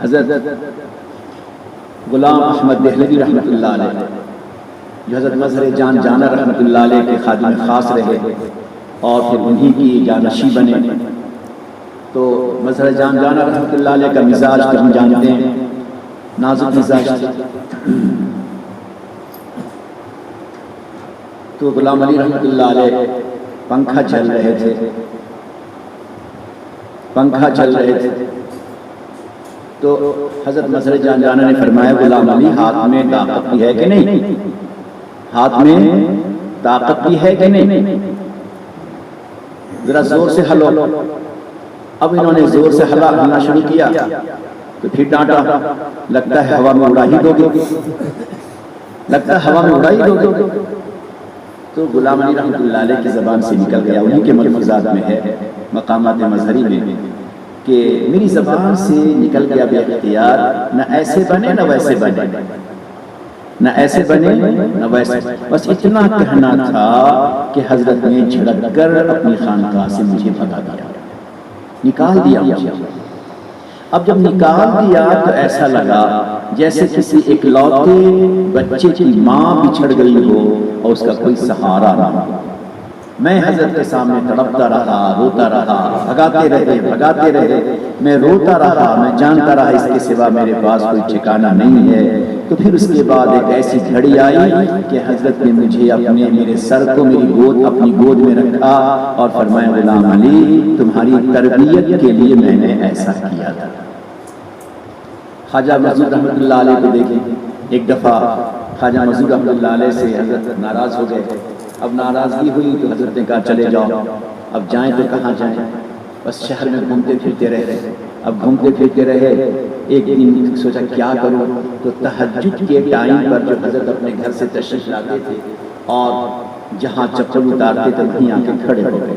حضرت غلام احمد دہلوی رحمۃ اللہ علیہ، جو حضرت مظہر جان جانا رحمۃ اللہ علیہ کے خادم خاص رہے اور پھر انہی کی جانشین بنے، تو مظہر جان جانا رحمۃ اللہ علیہ کا مزاج تو ہم جانتے ہیں، نازک مزاج تھا۔ تو غلام علی رحمۃ اللہ علیہ پنکھا چل رہے تھے، تو حضرت مظہر جان جانا نے فرمایا غلام علی ہاتھ میں طاقت بھی ہے کہ نہیں، ہاتھ میں طاقت بھی ہے کہ نہیں، ذرا زور سے ہلو۔ اب انہوں نے زور سے ہلنا شروع کیا تو پھر ڈانٹا، لگتا ہے ہوا میں اڑا ہی دو گے، تو غلام علی رحمۃ اللہ علیہ کی زبان سے نکل گیا، انہی کے ملفوظات میں ہے مقامات مظہری میں کہ میری زبان سے نکل گیا بے اختیار، نہ ایسے بنے نہ ویسے بنے، نہ ایسے بنے نہ ویسے، بس اتنا کہنا تھا کہ حضرت نے جھڑک کر اپنی خانقاہ سے مجھے بھگا دیا، نکال دیا مجھے۔ اب جب نکال دیا تو ایسا لگا جیسے کسی اکلوتے بچے کی ماں بچھڑ گئی ہو اور اس کا کوئی سہارا نہ ہو۔ میں حضرت کے سامنے تڑپتا رہا، روتا رہا، بھگاتے رہے، میں روتا رہا، میں جانتا رہا اس کے سوا میرے پاس کوئی ٹھکانہ نہیں ہے۔ تو پھر اس کے بعد ایک ایسی گھڑی آئی کہ حضرت نے مجھے میرے سر کو اپنی گود میں رکھا اور فرمایا غلام علی تمہاری تربیت کے لیے میں نے ایسا کیا تھا۔ خواجہ مظہور رحمۃ اللہ علیہ کو دیکھیں، ایک دفعہ خواجہ مظہور رحمۃ اللہ علیہ سے حضرت ناراض ہو گئے، اب ناراضگی ہوئی تو حضرت نے کہا چلے جاؤ، اب جائیں تو کہاں جائیں، بس شہر میں گھومتے پھرتے رہے۔ اب گھومتے پھرتے رہے، ایک دن سوچا کیا کروں، تو تہجد کے ٹائم پر جو حضرت اپنے گھر سے تشریف لاتے تھے اور جہاں چپل اتارتے تھے وہیں آ کے کھڑے ہو گئے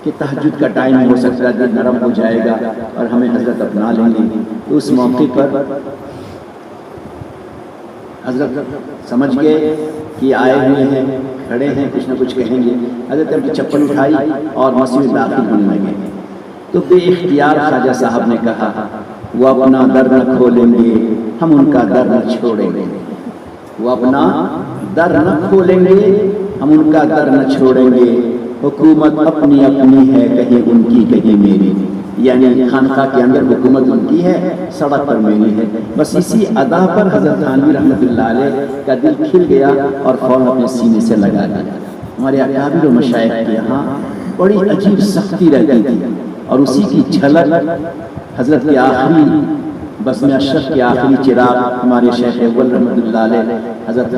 کہ تہجد کا ٹائم ہو سکتا ہے، دل نرم ہو جائے گا اور ہمیں حضرت اپنا لیں گے۔ تو اس موقع پر حضرت سمجھ گئے کہ آئے ہوئے ہیں، کھڑے ہیں، کچھ نہ کچھ کہیں گے۔ حضرت اپنی چپل اٹھائی اور مسجد میں داخل ہونے لگے، تو بے اختیار خواجہ صاحب نے کہا وہ اپنا در نہ کھولیں گے ہم ان کا در نہ چھوڑیں گے، وہ اپنا در نہ کھولیں گے ہم ان کا در نہ چھوڑیں گے، حکومت اپنی اپنی ہے کہیں ان کی کہیں میری، یعنی خانقاہ کے اندر حکومت ان کی ہے، سڑک پر میری ہے۔ بس اسی ادا پر حضرت تھانوی رحمۃ اللہ علیہ کا دل کھل گیا اور فوراً اپنے سینے سے لگا دیا۔ ہمارے اکابر و مشائخ کے یہاں بڑی عجیب سختی رہتی تھی اور اسی کی جھلک حضرت کے آخری بزم اشرف کے آخری چراغ ہمارے شیخ اول رحمۃ اللہ علیہ حضرت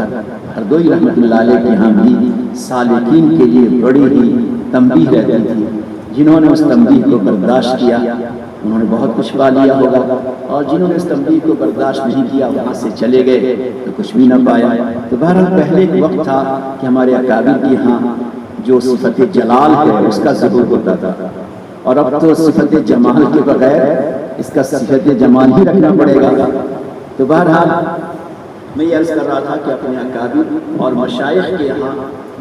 ہردوئی رحمۃ اللہ علیہ کے یہاں بھی سالکین کے لیے بڑی ہی تنبیہ رہتی تھی۔ جنہوں نے اس تنبیہ کو برداشت کیا انہوں نے بہت کچھ پا لیا ہوگا، اور جنہوں نے اس تنبیہ کو برداشت نہیں کیا وہاں سے چلے گئے تو کچھ بھی نہ پایا۔ تو بہرحال پہلے ایک وقت تھا کہ ہمارے اکابر کے یہاں جو صفت جلال ہے اس کا ظہور ہوتا تھا، اور اب تو صفت جمال کے بغیر اس کا صفت جمال ہی رکھنا پڑے گا۔ تو بہرحال میں یہ عرض کر رہا تھا کہ اپنے اکابر اور مشائخ کے یہاں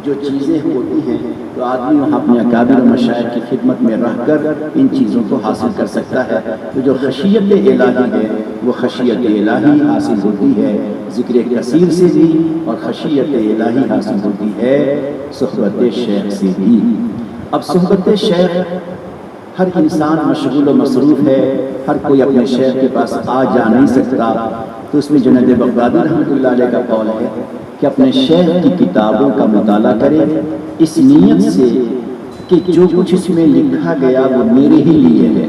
جو چیزیں ہوتی ہیں تو آدمی وہاں اپنے اکابر اور مشائخ کی خدمت میں رہ کر ان چیزوں کو حاصل کر سکتا ہے۔ تو جو خشیت الہی ہے وہ خشیت الہی حاصل ہوتی ہے ذکر کثیر سے بھی، اور خشیت الہی حاصل ہوتی ہے صحبت شیخ سے بھی۔ اب صحبت شیخ ہر انسان مشغول و مصروف ہے، ہر کوئی اپنے شیخ کے پاس آ جا نہیں سکتا، تو اس میں جنید بغدادی رحمۃ اللہ علیہ کا قول ہے کہ اپنے شیخ کی کتابوں کا مطالعہ کرے اس نیت سے کہ جو کچھ اس میں لکھا گیا وہ میرے ہی لیے ہے،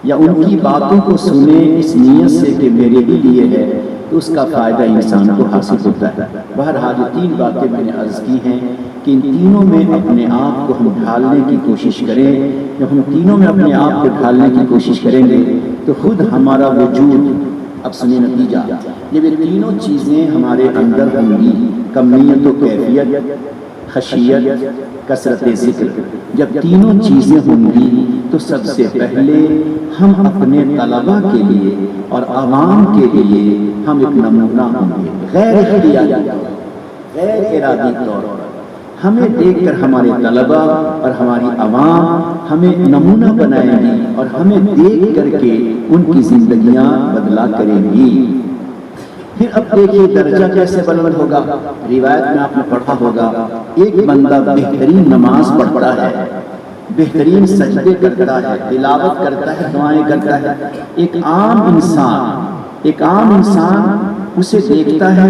یا ان کی باتوں کو سنے اس نیت سے کہ میرے ہی لیے ہے، تو اس کا فائدہ انسان کو حاصل ہوتا ہے۔ بہرحال یہ تین باتیں میں نے عرض کی ہیں کہ ان تینوں میں اپنے آپ کو ہم ڈھالنے کی کوشش کریں۔ جب ہم تینوں میں اپنے آپ کو ڈھالنے کی کوشش کریں گے تو خود ہمارا وجود، اب سنیں نتیجہ، جب یہ تینوں چیزیں ہمارے اندر ہوں گی، کمیت و کیفیت، خشیت، کثرت ذکر، جب تینوں چیزیں ہوں گی تو سب سے پہلے ہم اپنے طلباء کے لیے اور عوام کے لیے ہم ایک نمونہ ہوں گے، غیر اختیاری، غیر ارادی طور پر ہمیں دیکھ کر ہمارے طلبہ اور ہماری عوام ہمیں نمونہ بنائیں گی اور ہمیں دیکھ کر کے ان کی زندگیاں بدلا کریں گی۔ پھر اب دیکھیے درجہ کیسے بلند ہوگا۔ روایت میں آپ نے پڑھا ہوگا ایک بندہ بہترین نماز پڑھتا ہے، بہترین سجدے کرتا ہے، تلاوت کرتا ہے، دعائیں کرتا ہے، ایک عام انسان اسے دیکھتا ہے،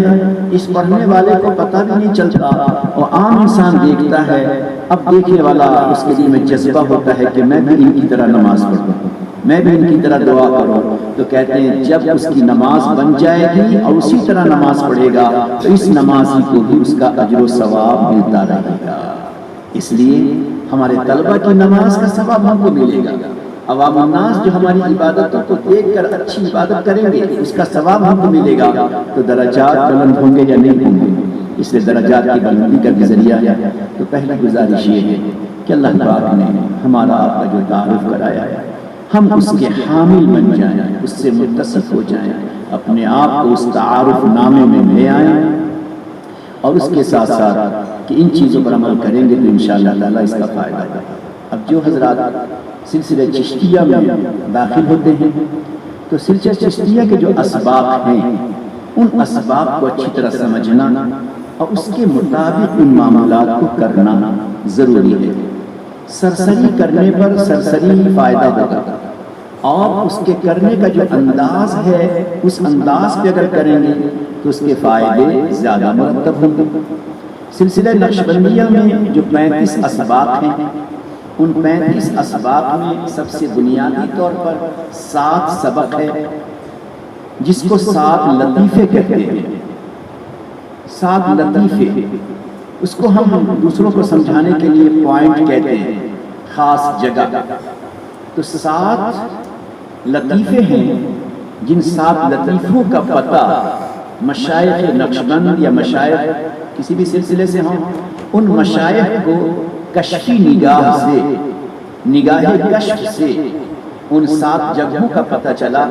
اس پڑھنے والے کو پتہ بھی نہیں چلتا، اور عام انسان دیکھتا ہے، اب دیکھنے والا اس کے دل میں جذبہ ہوتا ہے کہ میں بھی ان کی طرح نماز پڑھوں، میں بھی ان کی طرح دعا کروں۔ تو کہتے ہیں جب اس کی نماز بن جائے گی اور اسی طرح نماز پڑھے گا تو اس نمازی کو بھی اس کا اجر و ثواب ملتا رہے گا۔ اس لیے ہمارے طلبہ کی نماز کا ثواب ہم کو ملے گا، عوام الناس جو ہماری عبادتوں کو دیکھ کر اچھی عبادت کریں گے اس کا ثواب ہم کو ملے گا، تو درجات بلند ہوں گے یا نہیں ہوں گے؟ اس لیے درجات کی بلندی کا بھی ذریعہ ہے۔ تو پہلی گزارش یہ ہے کہ اللہ پاک نے ہمارا آپ کا جو تعارف کرایا ہے ہم اس کے حامل بن جائیں، اس سے متصف ہو جائیں، اپنے آپ کو اس تعارف نامے میں لے آئیں، اور اس کے ساتھ ساتھ کہ ان چیزوں پر عمل کریں گے تو انشاءاللہ تعالیٰ اس کا فائدہ ہوگا۔ اب جو حضرات سلسلہ چشتیہ میں داخل ہوتے ہیں تو سلسلہ چشتیہ کے جو اسباب ہیں ان اسباب کو اچھی طرح سمجھنا اور اس کے مطابق ان معاملات کو کرنا ضروری ہے۔ سرسری کرنے پر سرسری فائدہ ہوگا، اور اس کے کرنے کا جو انداز ہے اس انداز پہ اگر کریں گے تو اس کے فائدے زیادہ مرتب ہوں گے۔ سلسلہ نقشبندیہ میں جو 35 اسباب ہیں ان 35 اسباب میں سب سے بنیادی طور پر 7 سبق ہے جس کو 7 لطیفے کہتے ہیں۔ 7 لطیفے، اس کو ہم دوسروں کو سمجھانے کے لیے پوائنٹ کہتے ہیں، خاص جگہ۔ تو 7 لطیفے ہیں جن 7 لطیفوں کا پتہ مشائخ نقشبند یا مشائخ کسی بھی سلسلے سے ہوں ان مشائخ کو کشفی نگاہ سے، نگاہ کشف سے ان 7 جگہوں کا پتہ چلا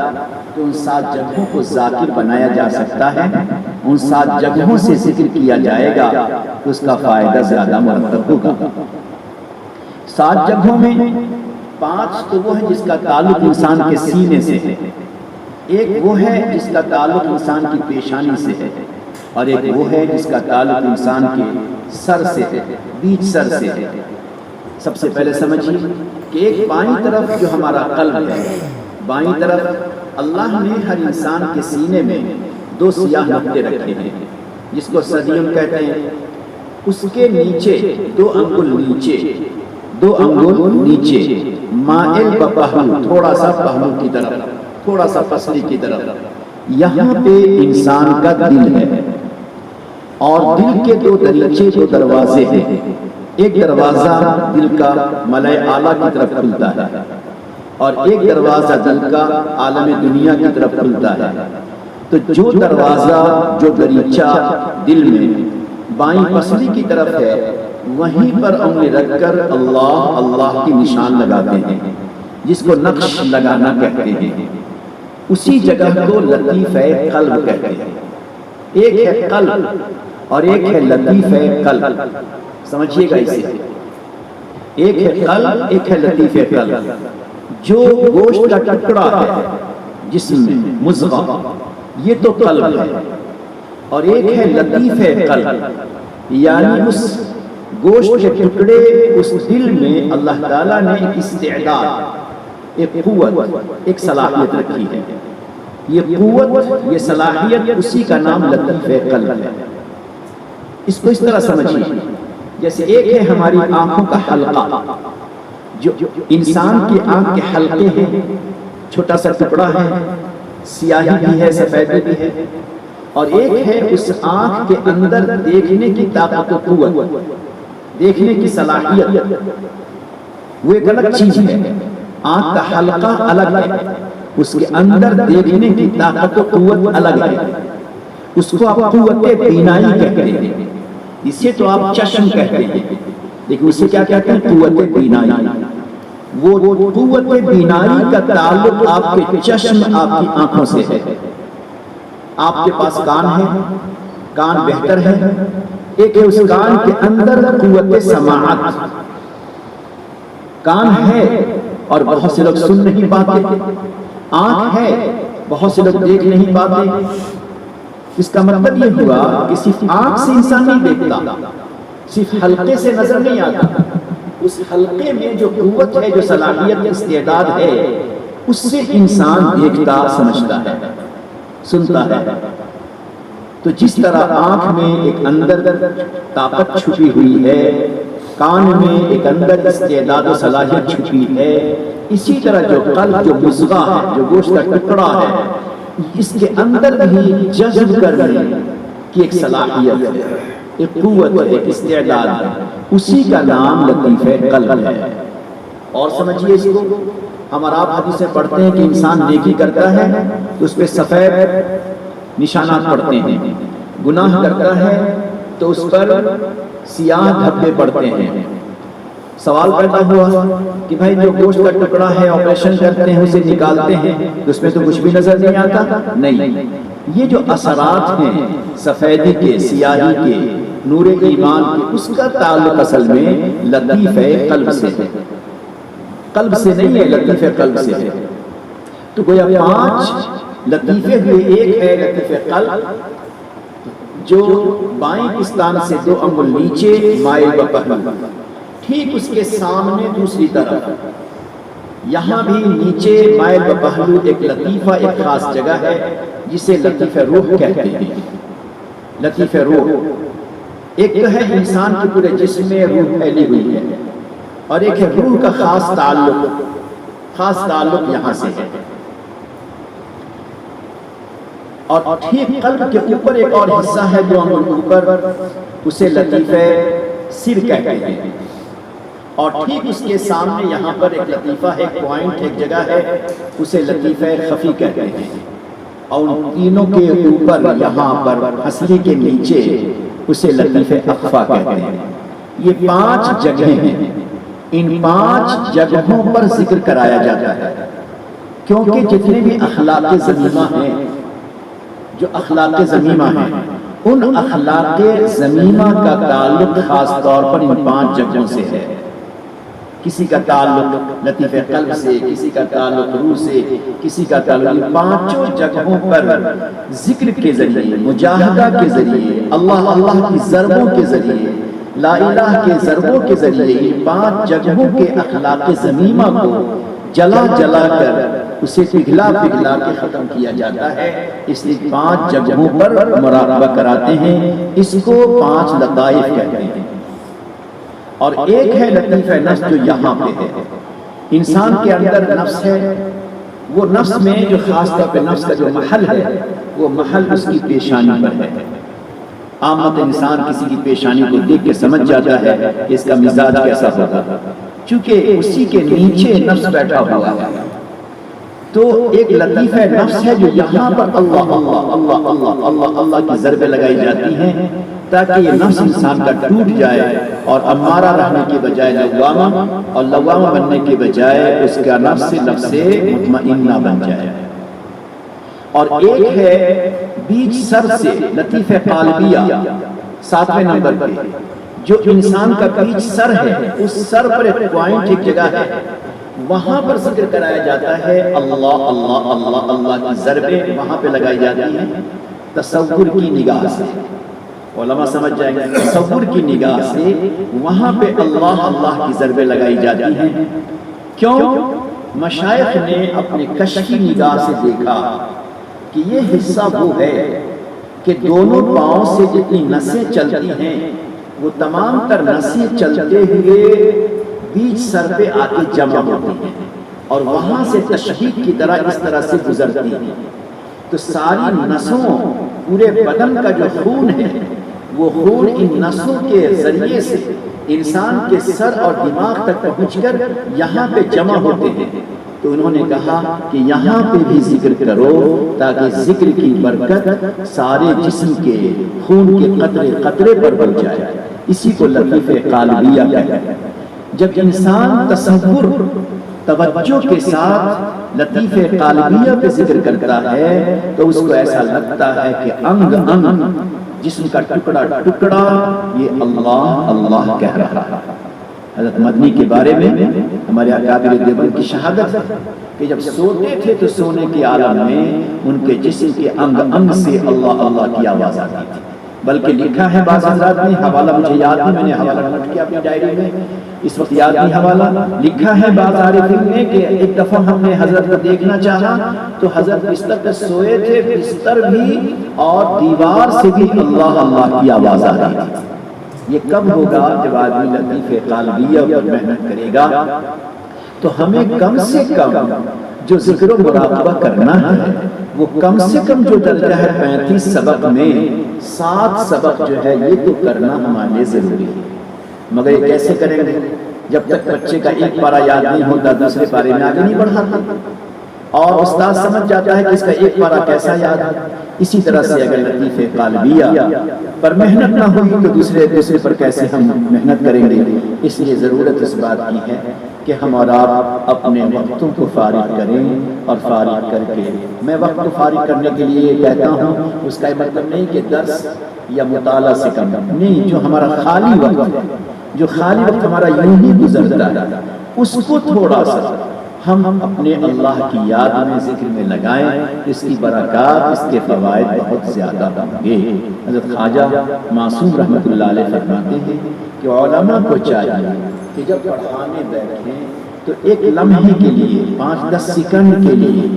تو ان 7 جگہوں کو ذاکر بنایا جا سکتا ہے، ان 7 جگہوں سے ذکر کیا جائے گا تو اس کا فائدہ زیادہ مرتب ہوگا۔ 7 جگہوں میں 5 تو وہ ہے جس کا تعلق انسان کے سینے سے ہے، ایک وہ ہے جس کا تعلق انسان کی پیشانی سے ہے، اور ایک وہ ہے جس کا تعلق انسان کے سر سے ہے، بیچ سر سے ہے۔ سب سے پہلے سمجھیے کہ ایک بائیں طرف جو ہمارا قلب ہے، بائیں طرف اللہ نے ہر انسان کے سینے میں 2 سیاہ نقطے رکھے ہیں جس کو صدیم کہتے ہیں۔ اس کے نیچے 2 انگل نیچے، 2 انگل نیچے مائل بپہلو، تھوڑا سا پہلو کی طرف، تھوڑا سا پسلی کی طرف، یہاں پہ انسان کا دل ہے، اور دل کے 2 دریچے، 2 دروازے ہیں۔ ایک دروازہ دل کا ملائے اعلیٰ کی طرف کھلتا ہے، اور ایک دروازہ دل کا عالم دنیا کی طرف کھلتا ہے۔ تو جو دروازہ، جو دریچہ دل میں بائیں پسلی کی طرف ہے وہیں پر انگلی رکھ کر اللہ اللہ کی نشان لگاتے ہیں جس کو نقش لگانا کہتے ہیں۔ اسی جگہ کو لطیفہ قلب کہتے ہیں۔ ایک ہے قلب اور ایک ہے لطیفہ قلب، سمجھیے گا اسے۔ ایک ہے قلب، ایک ہے لطیفہ قلب۔ جو گوشت کا ٹکڑا ہے جسم میں، مضغہ، یہ تو قلب ہے، اور ایک ہے لطیفہ قلب، یعنی اس گوشت کے ٹکڑے، اس دل میں اللہ تعالیٰ نے ایک استعداد، ایک قوت، ایک صلاحیت رکھی ہے۔ یہ قوت، یہ صلاحیت، اسی کا نام لطیفہ قلب ہے۔ اس کو اس طرح سمجھیے جیسے ایک ہے ہماری آنکھوں کا حلقہ، جو انسان کی آنکھ کے حلقے ہیں، چھوٹا سا ٹکڑا ہے، سیاہی بھی ہے، سفیدی بھی ہے، اور ایک ہے اس آنکھ کے اندر دیکھنے کی طاقت و قوت، دیکھنے کی صلاحیت، وہ ایک الگ چیز ہے۔ آنکھ کا حلقہ الگ ہے، اس کے اندر دیکھنے کی طاقت و قوت الگ ہے۔ اس کو آپ قوت بینائی کہتے ہیں، اسے تو آپ چشم کہتے ہیں، لیکن اسے کیا کہتے ہیں؟ قوت بینائی۔ وہ قوت بینائی کا تعلق آپ کے چشم، آپ کی آنکھوں سے ہے۔ آپ کے پاس کان ہے، کان بہتر ہے، ایک ہے اس کان کے اندر قوت سماعت، کان ہے اور بہت سے لوگ سن نہیں پاتے، آنکھ ہے بہت سے لوگ دیکھ نہیں پاتے۔ اس کا مطلب یہ ہوا کہ صرف آنکھ سے انسان نہیں دیکھتا، صرف حلقے سے نظر نہیں آتا، اس حلقے میں جو قوت ہے، جو صلاحیت، استعداد ہے، اس سے انسان دیکھتا، سمجھتا ہے، سنتا ہے۔ تو جس طرح آنکھ میں ایک اندر طاقت چھپی ہوئی ہے، کان میں ایک اندر استعداد و صلاحیت چھپی ہے، اسی طرح جو قلب، جو مضغہ ہے، جو گوشت کا ٹکڑا ہے، اس کے اندر بھی جذب کرنے کی ایک صلاحیت ہے، ایک قوت ہے، ایک استعداد ہے، اسی کا نام لطیفہ قلب ہے۔ اور سمجھیے اس کو، ہم اور آپ حدیثیں پڑھتے ہیں کہ انسان نیکی کرتا ہے تو اس پہ سفید نشانات پڑتے ہیں، گناہ کرتا ہے تو اس پر سیاہ دھبے پڑتے ہیں۔ سوال پیدا ہوا کہ بھائی جو گوشت کا ٹکڑا ہے، آپریشن کرتے ہیں، اسے نکالتے ہیں تو اس میں تو کچھ بھی نظر نہیں آتا؟ نہیں، یہ جو اثرات ہیں سفیدی کے، سیاہی کے، نور ایمان کے، اس کا تعلق اصل میں لطیفہ قلب سے ہے، قلب سے نہیں ہے، لطیفہ قلب سے ہے۔ تو گویا 5 لطیفے ہوئے، ایک ہے لطیفہ قلب جو بائیں پستان سے 2 انگل نیچے مائل و پہلو، ٹھیک اس کے سامنے دوسری طرف یہاں بھی نیچے مائل و پہلو ایک لطیفہ، ایک خاص جگہ ہے جسے لطیفہ روح کہتے ہیں۔ لطیفہ روح ایک تو ہے انسان کے پورے جسم میں روح پھیلی ہوئی ہے، اور ایک ہے روح کا خاص تعلق یہاں سے ہے، اور ٹھیک قلب کے اوپر ایک اور حصہ ہے 2 انگل اوپر، اسے لطیفہ سر کہتے ہیں، اور ٹھیک اس کے سامنے یہاں پر ایک لطیفہ ہے، ایک پوائنٹ، ایک جگہ ہے، اسے لطیفہ خفی کہتے ہیں، اور ان تینوں کے اوپر یہاں پر ہنسلی کے نیچے اسے لطیفہ اخفا کہتے ہیں۔ یہ 5 جگہیں ہیں، ان 5 جگہوں پر ذکر کرایا جاتا ہے، کیونکہ جتنے بھی اخلاق ذمیمہ ہیں، جو اخلاق ذمیمہ ہیں، ان اخلاق ذمیمہ کا تعلق خاص طور پر ان 5 جگہوں سے ہے۔ کسی کا تعلق لطیفہ قلب سے، کسی کا تعلق روح سے، کسی کا تعلق، ان 5 جگہوں پر ذکر کے ذریعے، مجاہدہ کے ذریعے، اللہ کی ضربوں کے ذریعے، لا الہ کے ضربوں کے ذریعے، ان 5 جگہوں کے اخلاق ذمیمہ کو جلا کر اسے پگھلا کے ختم کیا جاتا ہے۔ اس لیے 5 جگہوں پر مراقبہ کراتے ہیں، اس کو 5 لطائف کہتے ہیں۔ اور ایک ہے لطیفہ نفس جو یہاں پہ ہے، انسان کے اندر نفس ہے، وہ نفس میں جو خاص طور پہ نفس کا جو محل ہے، وہ محل اس کی پیشانی پر ہے۔ عامت انسان کسی کی پیشانی کو دیکھ کے سمجھ جاتا ہے کہ اس کا مزاج کیسا ہوگا، چونکہ اسی کے نیچے نفس بیٹھا ہوا ہے۔ تو ایک لطیفہ نفس ہے جو یہاں پر اللہ اللہ اللہ اللہ اللہ اللہ کی ضربیں لگائی جاتی ہیں، تاکہ یہ نفس انسان کا ٹوٹ جائے اور امارہ رہنے کے بجائے لوامہ، اور لوامہ بننے کے بجائے اس کا نفس مطمئنہ بن جائے۔ اور ایک ہے بیچ سر سے لطیفہ قالبیہ 7ویں نمبر پہ، جو انسان کا بیچ سر ہے، اس سر پر ایک پوائنٹ، ایک جگہ ہے، وہاں پر ذکر کرایا جاتا ہے اللہ اللہ اللہ اللہ کی ضربیں وہاں پہ لگائی جاتی ہیں تصور کی نگاہ سے۔ علماء سمجھ جائیں گے، تصور کی نگاہ سے وہاں پہ اللہ اللہ کی ضربیں لگائی جاتی ہیں۔ کیوں؟ مشائخ نے اپنے کشفی نگاہ سے دیکھا کہ یہ حصہ وہ ہے کہ دونوں پاؤں سے جتنی نسیں چلتی ہیں، وہ تمام تر نسیں چلتے ہوئے بیچ سر پہ آ کے جمع ہوتی ہیں، اور وہاں سے تشہیق کی طرح اس طرح سے گزرتی ہیں۔ تو ساری نسوں، پورے بدن کا جو خون ہے، وہ خون ان نسوں کے ذریعے سے انسان کے سر اور دماغ تک پہنچ کر یہاں پہ جمع ہوتے ہیں۔ تو انہوں نے کہا کہ یہاں پہ بھی ذکر کرو، تاکہ ذکر کی برکت سارے جسم کے خون کے قطرے قطرے پر بڑھ جائے۔ اسی کو لطیفہ قالبیہ کہتے ہیں۔ جب انسان تصور توجہ کے ساتھ لطیفہ قالبیہ پہ ذکر کرتا ہے تو اس کو ایسا لگتا ہے کہ انگ انگ جسم کا ٹکڑا ٹکڑا یہ اللہ اللہ کہہ رہا ہے۔ حضرت مدنی کے بارے میں ہمارے اکابر دیوبند کی شہادت ہے کہ جب سوتے تھے تو سونے کے عالم میں ان کے جسم کے انگ انگ سے اللہ اللہ کی آواز آتی تھی۔ بلکہ لکھا ہے بعض حضرات نے، حوالہ مجھے یاد نہیں، میں نے حوالہ نوٹ کیا اپنی ڈائری میں، اس وقت یاد نہیں حوالہ، لکھا ہے بعض عارفین نے کہ ایک دفعہ ہم نے حضرت کو دیکھنا چاہا تو حضرت بستر پہ سوئے تھے، بستر بھی اور دیوار سے بھی اللہ اللہ کی آواز آ رہی تھی۔ یہ کب ہوگا؟ جب آدمی لطیفہ قالبیہ پر محنت کرے گا۔ تو ہمیں کم سے کم جو ذکر و مراقبہ کرنا ہے وہ کم سے کم جو درجہ ہے 35 سبق میں 7 سبق جو ہے یہ تو کرنا ہمارے لیے ضروری ہے۔ مگر یہ کیسے کریں گے؟ جب تک بچے کا ایک پارہ یاد نہیں ہوتا دوسرے پارے میں آگے نہیں بڑھاتا، اور استاد سمجھ جاتا ہے کہ اس کا ایک پارہ کیسا یاد ہے۔ اسی طرح سے اگر لطیفہ قالبیہ پر محنت نہ ہوئی تو دوسرے پر کیسے ہم محنت کریں گے؟ اس لیے ضرورت اس بات کی ہے کہ ہم اور آپ اپنے وقتوں کو فارغ کریں، اور فارغ کر کے میں وقت کو فارغ کرنے کے لیے کہتا ہوں، اس کا مطلب نہیں کہ درس یا مطالعہ سے کم نہیں، جو ہمارا خالی وقت ہے، جو خالی وقت ہمارا یوں ہی گزرتا ہے، اس کو تھوڑا سا ہم اپنے اللہ کی یاد میں ذکر میں لگائیں، اس کی برکات، اس کے فوائد بہت زیادہ ہوں گے۔ حضرت خواجہ معصوم رحمۃ اللہ علیہ فرماتے ہیں کہ علماء کو چاہیے کہ جب پڑھانے بیٹھیں تو ایک لمحے کے لیے 5-10 سیکنڈ کے لیے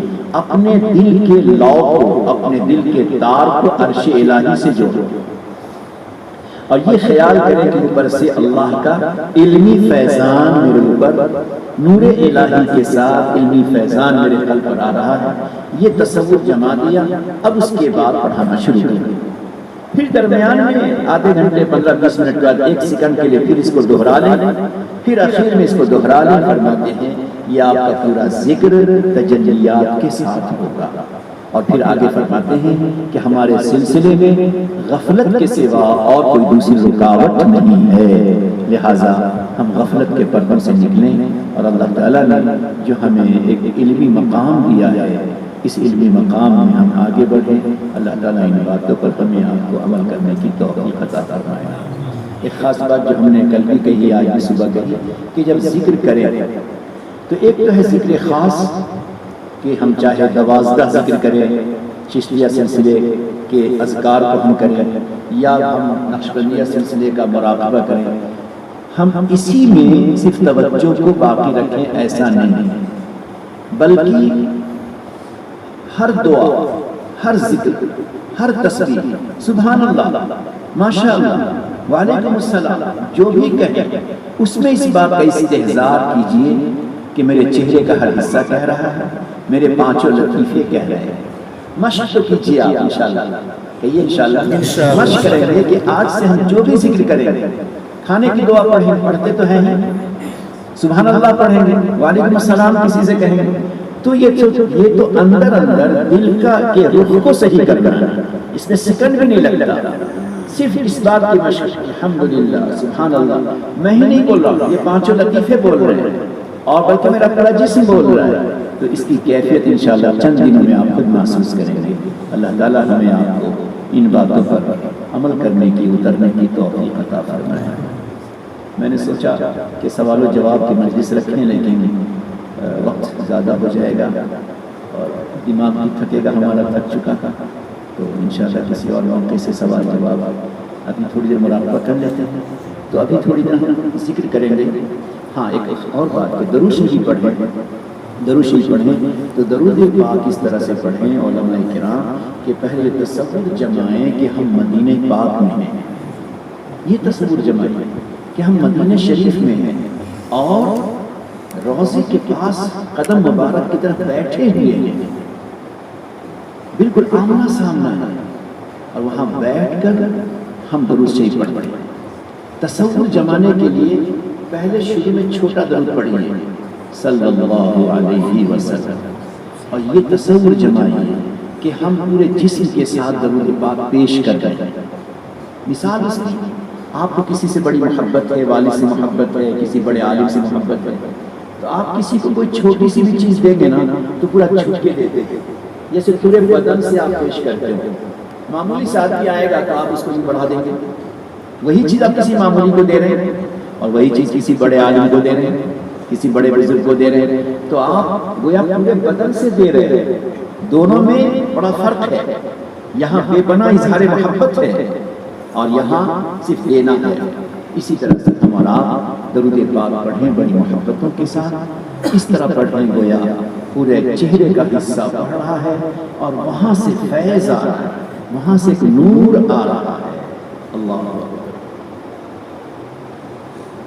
اپنے دل کے لو کو، اپنے دل کے تار کو عرش الہی سے جوڑیں، اور یہ خیال کریں کہ اوپر سے اللہ کا علمی فیضان میرے اوپر، نور الہی کے ساتھ علمی فیضان میرے قلب پر آ رہا ہے۔ یہ تصور جما دیا، اب اس کے بعد پڑھانا شروع کریں۔ پھر درمیان میں آدھے گھنٹے 15-20 منٹ بعد 1 سیکنڈ کے لیے پھر اس کو دہرا لیں، پھر آخر میں اس کو دہرا لیں۔ فرماتے ہیں یہ آپ کا پورا ذکر تجلیات کے ساتھ ہوگا۔ اور پھر آگے فرماتے ہیں کہ ہمارے سلسلے میں غفلت کے سوا اور کوئی دوسری رکاوٹ نہیں ہے، لہٰذا ہم غفلت کے پردوں سے نکلیں، اور اللہ تعالیٰ نے جو ہمیں ایک علمی مقام دیا ہے اس علمی مقام میں ہم آگے بڑھیں۔ اللہ تعالیٰ ان باتوں پر ہمیں آپ کو عمل کرنے کی توفیق عطا فرمائے۔ ایک خاص بات جو ہم نے کل بھی کہی، آج بھی صبح کہی، کہ جب ذکر کریں تو ایک تو ہے ذکر خاص کہ ہم چاہے 12 ذکر کریں، چشتیہ سلسلے کے اذکار کو ہم کریں، یا ہم نقشبندیہ سلسلے کا مراقبہ کریں، ہم اسی میں صرف توجہ کو باقی رکھیں، ایسا نہیں، بلکہ ہر دعا، ہر ذکر، ہر تسبیح، سبحان اللہ، ماشاء اللہ، وعلیکم السلام، جو بھی کہیں اس میں اس بات کا استحضار کیجئے کہ میرے چہرے کا ہر حصہ کہہ رہا ہے، میرے 5 لطیفے کہہ رہے ہیں۔ مشق کیجئے آپ انشاءاللہ، کہیے انشاءاللہ، مشق کریں گے کہ آج سے ہم جو بھی ذکر کریں گے، کھانے کی دعا پڑھیں، پڑھتے تو ہیں ہی، سبحان اللہ پڑھیں گے، وعلیکم السلام کسی سے کہیں گے، تو یہ تو اندر دل کا کہ روح کو صحیح کرنا ہے، اس میں سیکنڈ بھی نہیں لگتا، صرف اس بات کی مشق، الحمدللہ، سبحان اللہ، میں ہی نہیں بول رہا، یہ 5 لطیفے بول رہے ہیں، اور بلکہ میرا پورا جسم بول رہا ہے، تو اس کی کیفیت انشاءاللہ چند دنوں میں آپ خود محسوس کریں گے۔ اللہ تعالیٰ ہمیں آپ کو ان باتوں پر عمل کرنے کی، اترنے کی توفیق عطا فرمائے۔ میں نے سوچا کہ سوال و جواب کی مجلس رکھیں، لیکن وقت زیادہ ہو جائے گا اور دماغ بھی تھکے گا، ہمارا تھک چکا تھا، تو انشاءاللہ کسی اور موقع سے سوال جواب ابھی تھوڑی دیر مراقبہ کر لیتے ہیں، تو ابھی تھوڑی دیر ہم ذکر کریں گے۔ ہاں ایک اور بات کہ درود شریف پڑھیں، درود شریف پڑھیں تو درود پاک اس طرح سے پڑھیں علماء کرام کہ پہلے تصور جمائیں کہ ہم مدینہ پاک میں ہیں، یہ تصور جمائیں کہ ہم مدینہ شریف میں ہیں اور روضے کے پاس قدم مبارک کی طرف بیٹھے ہوئے ہیں، بالکل آمنا سامنا ہے، اور وہاں بیٹھ کر ہم درود شریف پڑھیں۔ تصور جمانے کے لیے پہلے شروع میں چھوٹا درود پڑھیے، صلی اللہ علیہ وسلم، اور یہ تصور جمائیے کہ ہم پورے جسم کے ساتھ درود پاک پیش کر رہے ہیں۔ مثال اس کی، آپ کو کسی سے بڑی محبت ہے، والد سے محبت ہے، کسی بڑے عالم سے محبت ہے، تو آپ کسی کو کوئی چھوٹی سی بھی چیز دیں گے نا تو پورا چھٹ کے دیتے ہیں، جیسے پورے بدن سے آپ پیش کرتے ہو. معمولی سا آدمی آئے گا تو آپ اس کو بھی بڑھا دیں گے، وہی چیز آپ کسی معمولی کو دے رہے ہیں اور وہی چیز کسی بڑے عالم کو دے رہے ہیں، کسی بڑے بزرگ کو دے رہے ہیں، تو آپ گویا پورے بدن سے دے رہے ہیں. دونوں میں بڑا فرق ہے. یہاں بے پناہ اظہار محبت ہے اور یہاں صرف لینا ہے. اسی طرح سے ہم اور آپ درود پاک پڑھیں بڑی محبتوں کے ساتھ، اس طرح پڑھیں گویا پورے چہرے کا حصہ بڑھ رہا ہے اور وہاں سے فیض آ رہا ہے، وہاں سے ایک نور آ رہا ہے. اللہ اکبر.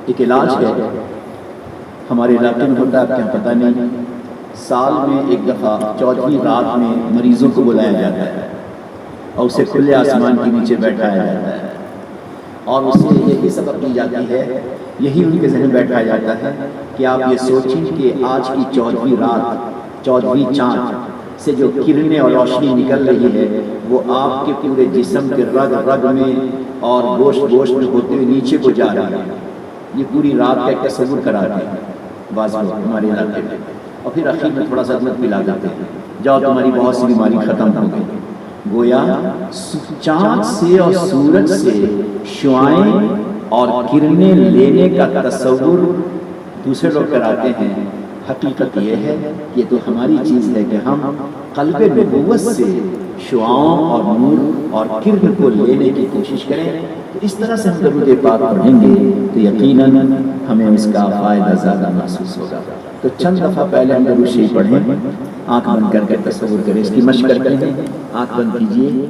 ایک علاج ہے ہمارے علاقے میں ہوتا ہے، آپ کیا پتہ نہیں، سال میں ایک دفعہ 14ویں رات میں مریضوں کو بلایا جاتا ہے اور اسے کھلے آسمان کے نیچے بیٹھایا جاتا ہے اور اسے یہی سبق دی جاتی ہے، یہی ان کے ذہن میں بیٹھایا جاتا ہے کہ آپ یہ سوچیں کہ آج کی 14ویں رات، 14ویں چاند سے جو کرنیں اور روشنی نکل رہی ہے وہ آپ کے پورے جسم کے رگ رگ میں اور گوشت گوشت میں ہوتے ہوئے نیچے کو جا رہی ہے. یہ پوری رات کا ایک تصور کراتے ہیں بعض لوگ ہمارے علاقے میں، اور پھر اخیر میں تھوڑا سا عدمت پلا دیتے ہیں، جاؤ تمہاری بہت سی بیماری ختم ہو گئی. گویا چاند سے اور سورج سے شعاعیں اور کرنیں لینے کا تصور دوسرے لوگ کراتے ہیں. حقیقت یہ ہے یہ تو ہماری چیز ہے کہ ہم قلب نبوت سے شعاعوں اور نور اور کرن کو لینے کی کوشش کریں. تو اس طرح سے ہم درود پاک پڑھیں گے تو یقیناً ہمیں اس کا فائدہ زیادہ محسوس ہوگا. تو چند دفعہ پہلے ہم درود شریف پڑھیں، آنکھ بند کر کے تصور کریں، اس کی مشق کرتے ہیں. آنکھ بند کیجیے.